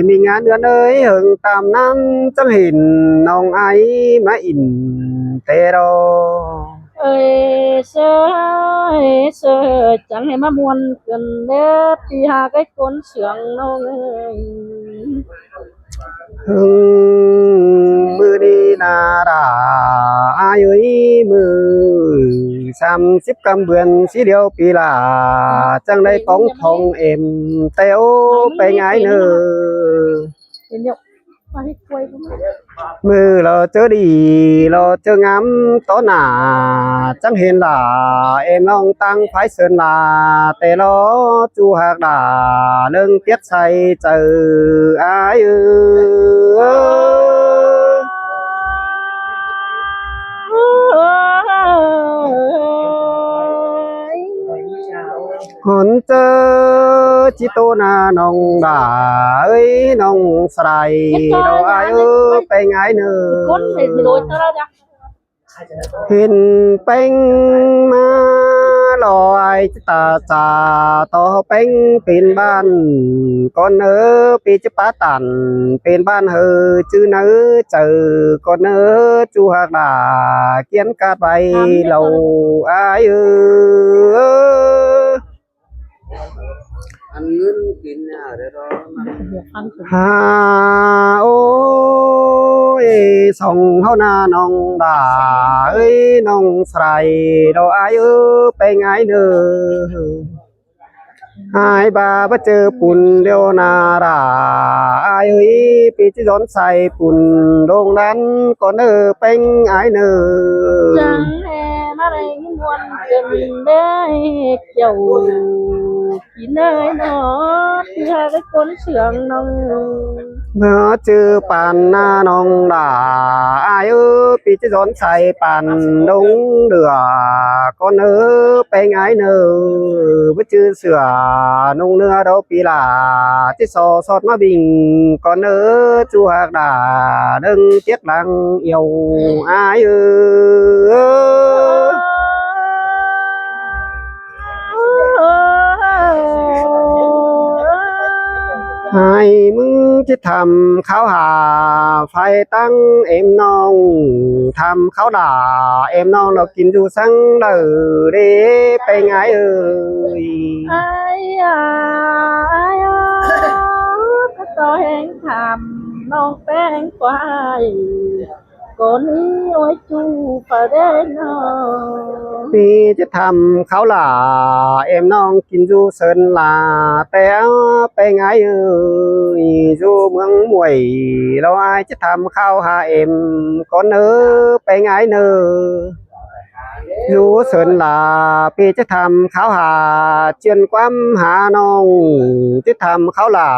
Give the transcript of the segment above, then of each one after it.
มีงานเดือนเอ้ยหึงตามนั้นจังเห็นน้องไอ้มาอินเตโรơi sơ chẳng hề mà muôn gần nếp thì hà cái cuốn sướng nông ơi หึงมือดีนาราอายุยมือ30 กำเบือนสีเดียวปีลาจังได้ป้องทองเอ็มเตวไปไงเนอ đến nhậu mà hết quay cũngมือเราเจอดีเราเจองามต้นหนาจังเห็นล่ะเอ็มน้องตั้งไฟเสินล่ะแต่เราจูหักด่าเรื่องเทียดใส่เจออายคนเจอจิโตนาน้องด่าเอ้ยน้องใส่เราอายไปไงเนอ cuốn thì đôi tao ra เห็นเป็นมาลอยตาจาต่อเป็นเป็นบ้านก่อนเนอปีจะป้าตันเป็นบ้านเฮอจื้อเนอเจอก่อนเนอจูหักดาเกียนกาดใบเหล่าอายăn ngân kín ở đây đó mà được ăn thử ฮาโอ้ยส่องเฮาหน้าน้องดาเอ้ยน้องใส่เราอายไปไงเด้อหายบาบ่เจอปุ่นเดียวนาราอายเอ้ยปีที่ย้อนใส่ปุ่นโรงนั้นก่อนเด้อเป็นอายเด้อ chẳng hề mà đây muôn gần đây kiểu kín nơi nó thì hà cái cuốn sướng nông เมื่อเจอปานหน้าน้องดาอายปีที่ย้อนใส่ปานดงเดือก่อนเด้อไปไงเด้อบ่เจอเสือนุ่งเนื้อดอกปีลาที่สอดมาบิ่งก่อนเด้อจูหักดาดึงเจ็ดหลังเอี่ยวอายให้มึงที่ทำเขาหาไฟตั้งเอ็มน้องทำเขาด่าเอ็มน้องเรากินอยู่สังเด้อเด้ไปไงเอ้ย ai có to hẹn thầm non bé quay con đi ôi chu phải đến nó พี่จะทำเขาหล่าเอ็มน้องกินอยู่เซินลาแต่ไปไงเอ้ยอยู่เมืองมวยเราอายจะทำข้าวหาเอ็มก่อนเนอไปไงเนออยู่เซินลาพี่จะทำข้าวหาเจียนความหาน้องจะทำข้าวหล่า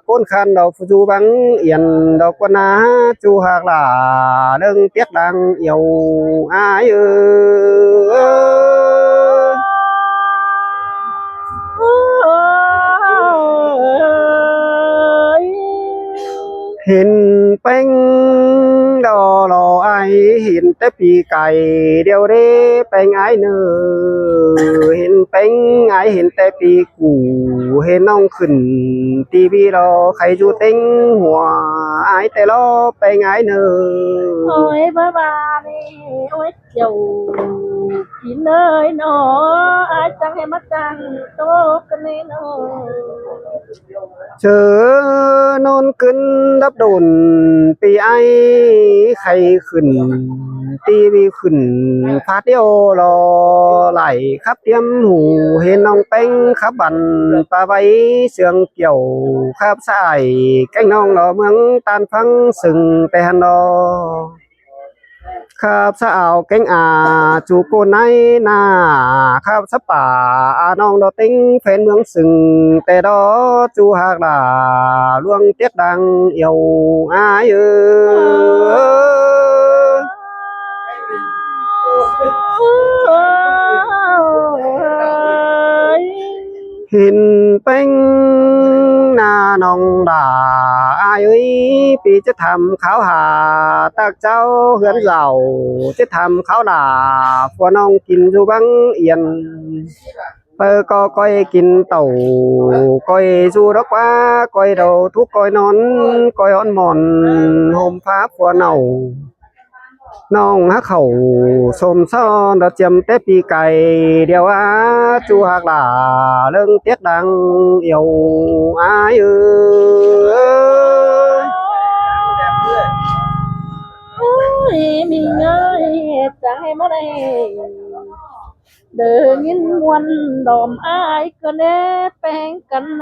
ก้นคันดอกฟูจูบังเอียนดอกกวนาจูหากหล่าเรื่องเตี้ยดังเอี่ยวอายเอ้ย ơi เห็นเป็นดอรอไอเห็นแต่ปีไก่เดียวเด้ไปไงเนอเห็นเป็นไอเห็นแต่ปีกูเห็นน้องขึ้นทีวีรอใครจูเต็งหัวไอแต่รอไปไงเนอ ôi với ba đi ôi chiều kín nơi nó ai chẳng hay mất chẳng tốt cái này nó เจอนอนขึ้นดับโดนปีไอใครขึ้นตีวีขึ้นฟาดเดียวรอไหลครับเตรียมหูเห็นน้องเป้งครับบันปลาไว้เสียงเกี่ยวครับสายแก้งน้องรอเมืองตานฟังสึงแต่หันดอครับสาวเก่งจูโกนในนาครับสป่าน้องดอติ้งแฟนเมืองสึงแต่ดอจูหากดาล่วงเตียดดังเอี่ยวอายเอ้ย ơi เห็นเป็นหน้าน้องดาอายเอ้ยปีจะทำข้าวหาตักเจ้าเฮือนเหล่าจะทำข้าวด่าพวน้องกินอยู่บังเอียน có coi kín tàu coi du đó quá coi đầu thuốc coi nón coi on mòn hôm pháp của nầu nong hắc khẩu xôm xo đã chấm tép đi cày điều á chu hạc là lưng tiết đang yêu ai ơi ôi mình ơi trái mất đây đờ nghìn muôn đòm ai cơ nê bén cắn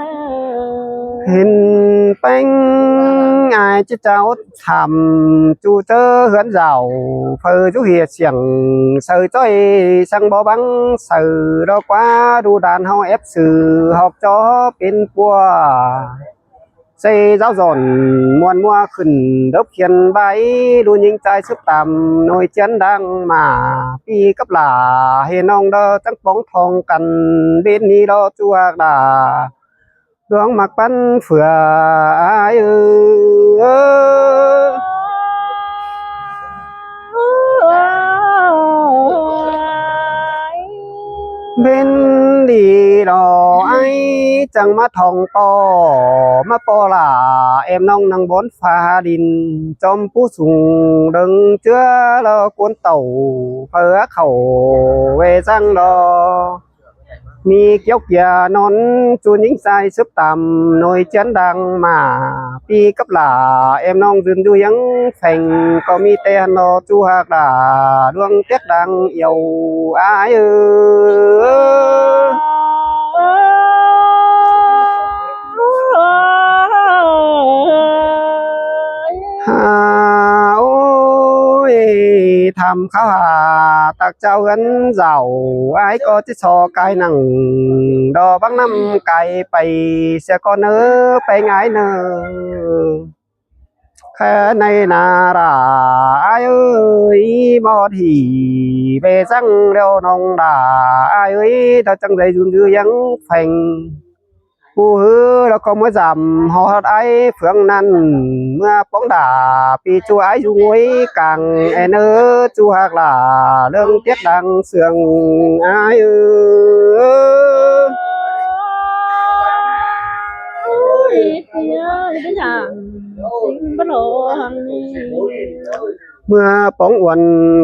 hình bánh ai chứ cháu thầm chu tơ hướn rào phơ chú hiệt xiềng sờ choi sang bó băng sờ đó quá đu đàn hao ép sự học cho bên cua xây giáo dọn muôn mua khẩn đốc hiền bái đu những trai sức tạm nồi chén đang mà pi cấp là hiền ông đó trắng bóng thong cần bên đi đó chua đà đường mặc bắn phừa ai ơi bên đi đó ai chẳng mắt thòng to mắt to là em nong năng bón pha đình trong phú sùng đừng chưa lo cuốn tàu phở khẩu về răng đó mi kéo kia non chu những sai sấp tạm nồi chén đang mà pi cấp là em nong dừng du hiếng phành có mi tên nó chu hạc là đuông tiết đang yêu ai ơi hà ôi thầm khao hà tạc trao gắn giàu ai có chiếc xò cái nằng đò băng năm cái bày sẽ có nỡ bày ngái nơ khẽ này là ai ơi mò thì về răng đeo nòng đà ai ơi ta chẳng dây run dư vắng phành phù hư nó có mới giảm họ ai phương nan mưa bóng đà pi chu ái du ngối càng en ơ chu hạc là lương tiết đang sườn ai ơi mưa bóng uẩn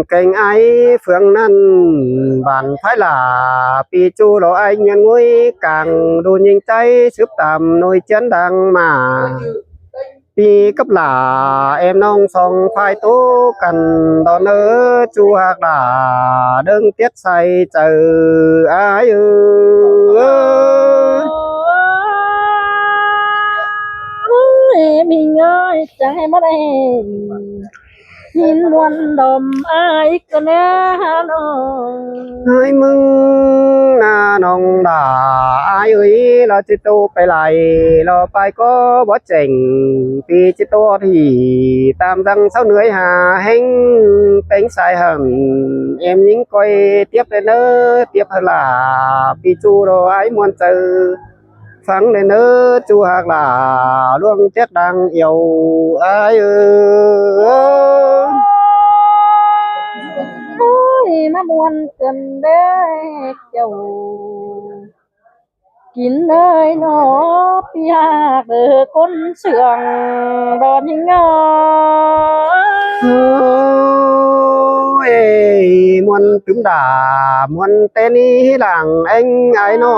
cành ai phương nan bản phải là pi chu đó anh nhân ngôi càng đồ nhìn tay sướp tạm nồi chén đang mà pi cấp là em nong song phai tố cần đó nỡ chu hạc là đơn tiết say chờ ai ơi mình ơi chẳng hay mất đây nhìn luôn đom ai cơ nè ai mừng na nong đà ai ơi lo chỉ tuไปlại lo phải có bó chỉnh thì chỉ tu thì tam răng sáu lưỡi hà hênh tính sai hầm em những coi tiếp đến nữa tiếp là pi chu đồ ai muốn từ phẳng lên nữa chu hạc là luôn tiếc đang yêu ai ơi nó buồn cần đấy chầu kín nơi nó pia từ con sườn đòn nhớ ôi muốn trúng đà muốn tên ý làng anh ai nó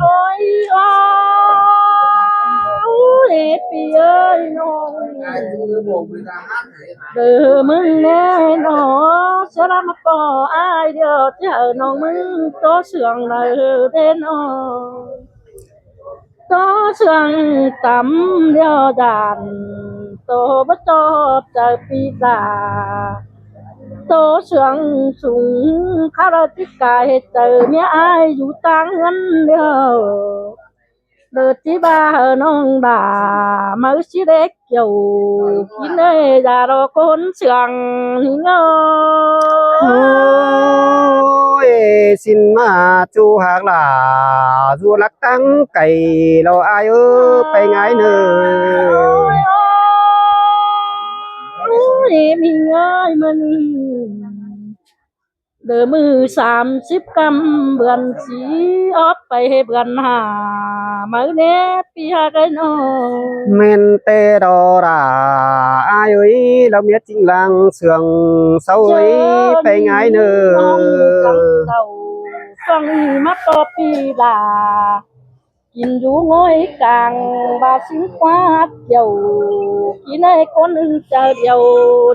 ôi ôi pia ơi nó từ mừng nè nó sẽ làm có ai được chờ nó mừng có sườn này đến nó có sườn tắm đeo đàn tô bất cho trời phi giả tô sườn súng khá là tích cài trời mẹ ai dù tăng ngân đeo đợt tí ba nông đà mới chỉ để kiểu kín nơi già đó con sườn ôi xin mà chu hạc là du lắc tăng cày lo ai ơ phải ngái nơ ôi mình ơi mình เดือมือ30 กำเบือนสีออกไปให้เบือนหามาเน่ปีหาไกนอ men tê đò đà ai ơi lòng biết chính làng sương sâu ấy phải ngái น้องจัง nơ เก่าฟังมาก็ปีดากินอยู่ง้อยกลางบาสิงควาดเดียวกินให้คนอื่นเจอเดียว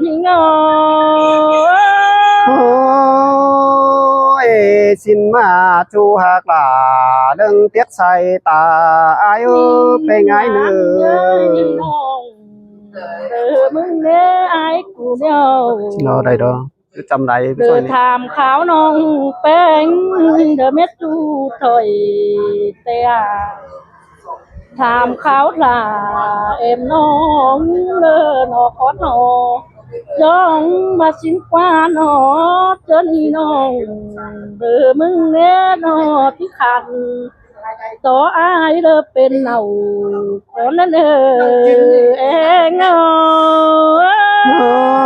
นี่งอ ôi xin mà chu hạc là đừng tiếc say ta ai ơi phải ngái นี่ nơ น้องเด้อมึงเด้อไอ้กูเดียว nó đây đó cứ chăm đây เดินถามขาวน้องแป้งเดอเม็ดจูถอยเตียถามขาวล่ะเอ็มน้องเลอนอขอหนอย่องมาสินกว่าหนอเจอนี่น้องเด้อมึงเน่นอที่ขันต่ออายเด้อเป็นเน่าคนนั้นเองเนาะ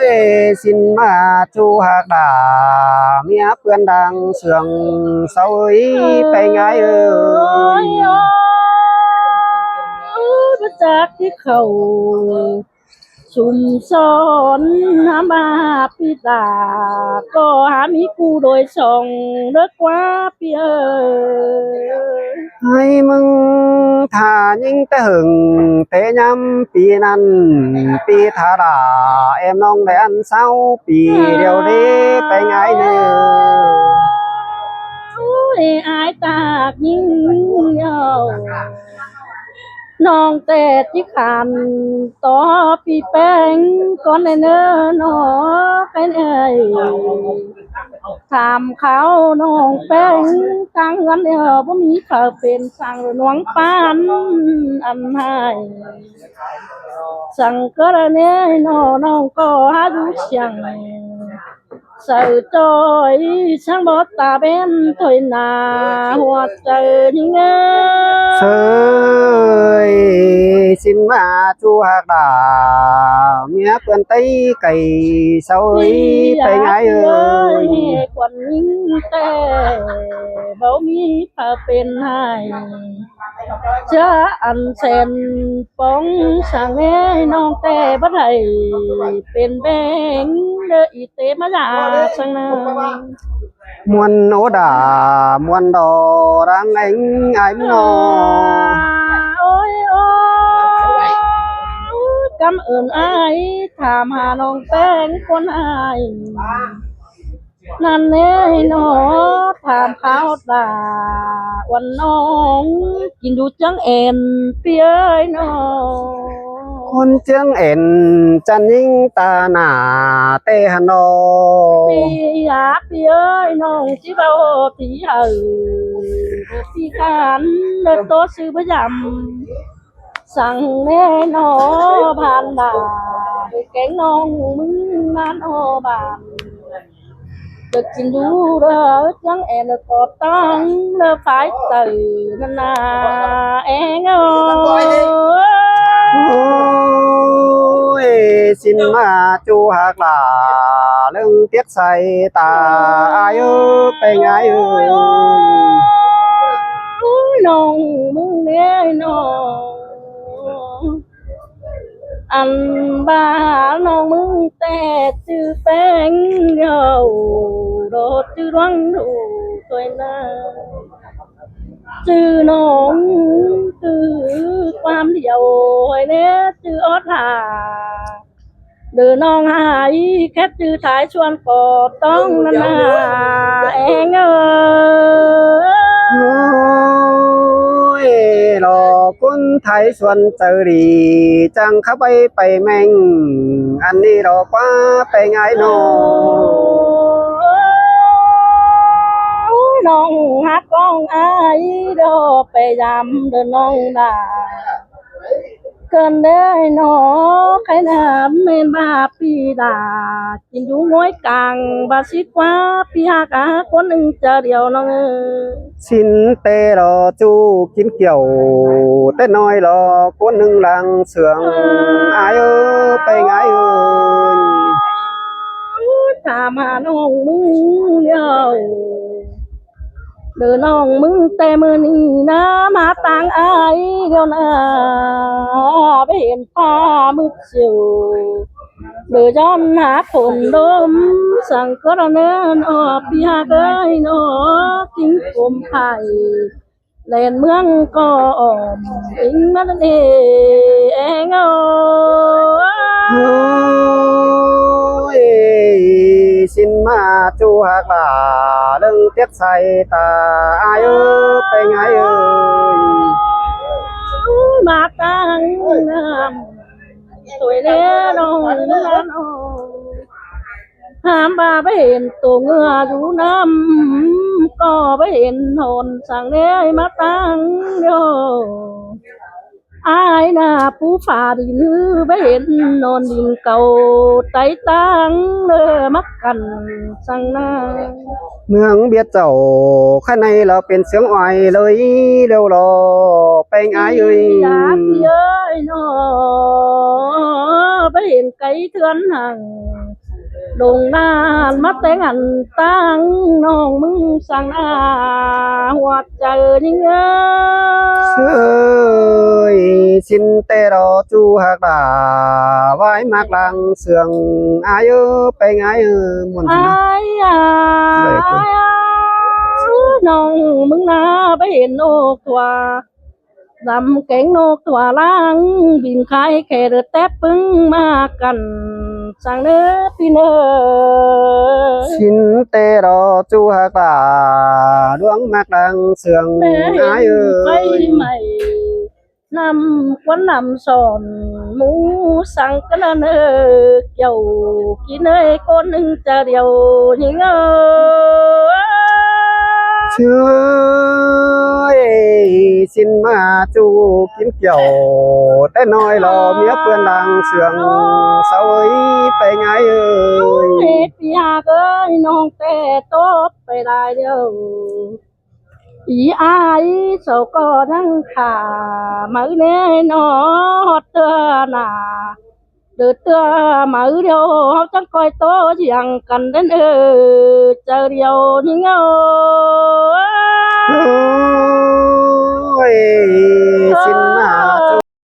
ôi xin mà chu hạc đà mía phương đang sương sâu ấy phải ngái ơi ประจักษ์ที่เขาชุมสอนหามาพิตาก็หามีกูโดยส่องเลิกกว่าเปีย ให้มึงthà nhưng ta hừng thế nhắm pi năn pi thà đà em nong để ăn sao pi điều đi phải ngái nơ อายตากยิ่งเยาวน้องแต่ที่ขันต่อปีแป้งก่อนเน้อน้อเป็นเอ่ยถามเขาน้องแป้งตั้งเงินบ่มีเขาเป็นสั่งหลวงปานอันให้สั่งก็ละเน้อน้องก็หาดูเสียงsợ trôi sáng bó ta bên thôi nà hoa trời đi nghe sơi xin mà chu hạc đà mía phương tây cày sâu ấy phải ngái ơi quần những tê bảo mi pha bên hai cha ăn sen bóng sang nghe non tê bất hay bên bên đợi y tế mà ra sang nơi muôn ố đà muôn đò đang ánh nò ôi ôi cảm ơn ai thảm hà non tên con aiนั่นเอ้ยน้อถามเขาด่าวันน้องกินดูจังเอ็นเปียเอ้ยน้อ con chương ẻn chân nhưng ta nà tê hà nò ปีหาเปียเอ้ยน้องสิเบาตีเหือปีกันเลิกโตซื้อพยำสั่งแน่นอผ่านด่าแกงน้องมึงนานอบาน được chín đu đó chẳng em được có tăng nó phải từ nên là em ơi ôi xin mà chu hạc là lưng tiếc say ta ai ơi phải ngái ơi nông muốn nghe nông anh ba nông muốn tè chữ bánh dầu đồ chữ đoán đủ tôi na chữ nông chữความเดียวไอ้เนี่ยชื่อออดหาเดินน้องหายแค่ชื่อท้ายชวนก็ต้องนานาเองเออ ôi lò quân thái xuân chờ đi chẳng khắp bay bay mình ăn đi lò quá bay ngái nô น้องฮักก้องอายดอไปยำเดินน้องด่าเกินได้หนอใครน้ำเมนบาปีดากินอยู่ง้อยกลางบาสิกว่าปีหากาคนหนึ่งเจอเดียวน้องเออ xin tê lò chu kín kiểu tê nói lò quân nâng làng sương ai ơi bay ngái ơi ถามหาน้องมึงเดียวเดินน้องมึงแต่มือนี้นะมาต่างอายเดียวนะไปเห็นฟ้ามืดเสียวเดือย้อนหาฝนลมสั่งก็ระเนินออกพี่หาเกยนอทิ้งกลมไผ่แลนเมืองก็อ่อมอิงมันเองโอ้ยสินมาจูหักหลาเรื่องเทียบใส่ตาอายเอ้ยไปไงเอ้ย มาตั้งน้ำสวยเลี้ยน้องน้องห้ามบาไปเห็นตัวเงืออยู่น้ำก็ไปเห็นหนสั่งเลี้ยมาตั้งโยอายหน้าผู้ฝ่าดินไปเห็นนอนดินเก่าไตตั้งเด้อมักกันสั่งหน้า เมืองเบียดเจ้าข้างในเราเป็นเสียงอ้อยเลยเร็วรอไปไงเอ้ย อยากเย้ยนอไปเห็นไก่เถือนหังลงนานมาแต่งอันตั้งน้องมึงสั่งอาหัวใจยิ่งเอ้ยสินเตรอจูหักหลาไว้มากลังเสืองอายเอ้ยไปไงเอ้ยม่วนสินะ อายน้องมึงนาไปเห็นนกตัวลำแกงนกตัวล่างบินคายแค่เดือดแทบปึ้งมากันสั่งเนื้อพี่เนื้อ สินเตรอจูหักหลาดวงมากลังเสือง แม่เห็ อาย น เอ้ ไฟ ย ใหม่นำควันนำสอนหมูสั่งกันเนอเกี่ยวกินเอ้ยคนหนึ่งจะเดียวยิงเชื่อสินมาจูกินเกี่ยวแต่น้อยรอเมียเปื้อนดังเสืองเสาเอ้ยไปไงเอ้ย เฮ็ดพี่หากเอ้ยน้องแต่ตบไปได้เดียวอีอายเสาก็นั่งขามือเน่นอฮอดเตือหนาเดือดเตือมือเดียวเขาจังคอยโตเสียงกันเด่นเจอเดียวนี่เงา โอ้ยสินมาจู